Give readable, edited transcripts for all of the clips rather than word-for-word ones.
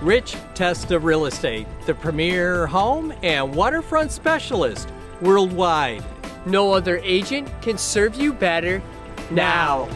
Rich Testa Real Estate, the premier home and waterfront specialist worldwide. No other agent can serve you better now.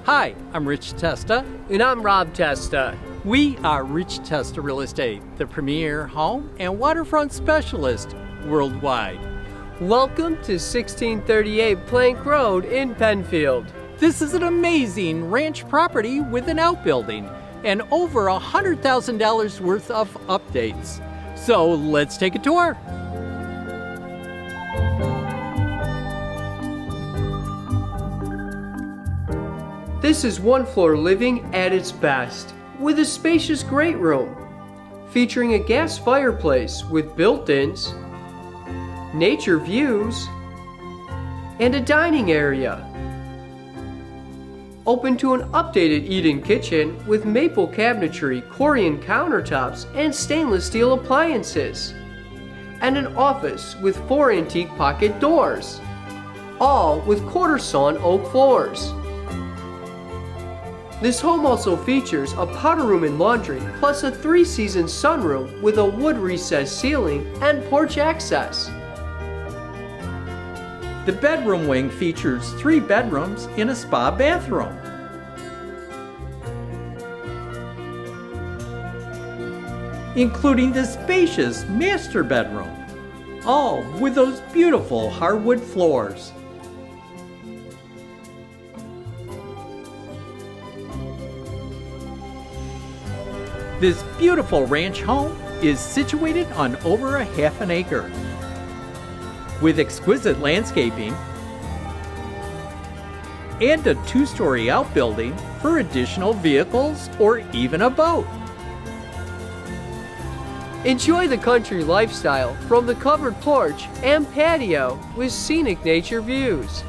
Hi, I'm Rich Testa. And I'm Rob Testa. We are Rich Testa Real Estate, the premier home and waterfront specialist worldwide. Welcome to 1638 Plank Road in Penfield. This is an amazing ranch property with an outbuilding and over $100,000 worth of updates. So let's take a tour. This is one-floor living at its best, with a spacious great room, featuring a gas fireplace with built-ins, nature views, and a dining area. Open to an updated eat-in kitchen with maple cabinetry, Corian countertops, and stainless steel appliances. And an office with 4 antique pocket doors, all with quarter-sawn oak floors. This home also features a powder room and laundry, plus a 3-season sunroom with a wood recessed ceiling and porch access. The bedroom wing features 3 bedrooms and a spa bathroom. Including the spacious master bedroom, all with those beautiful hardwood floors. This beautiful ranch home is situated on over a half an acre, with exquisite landscaping and a 2-story outbuilding for additional vehicles or even a boat. Enjoy the country lifestyle from the covered porch and patio with scenic nature views.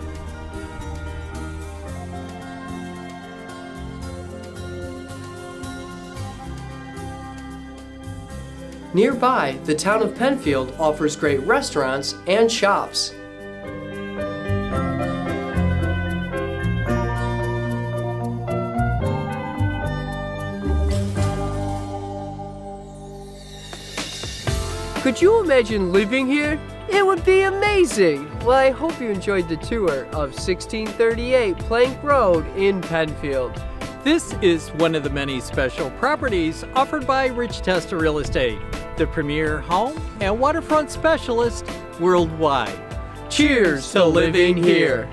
Nearby, the town of Penfield offers great restaurants and shops. Could you imagine living here? It would be amazing! Well, I hope you enjoyed the tour of 1638 Plank Road in Penfield. This is one of the many special properties offered by Rich Testa Real Estate, the premier home and waterfront specialist worldwide. Cheers to living here!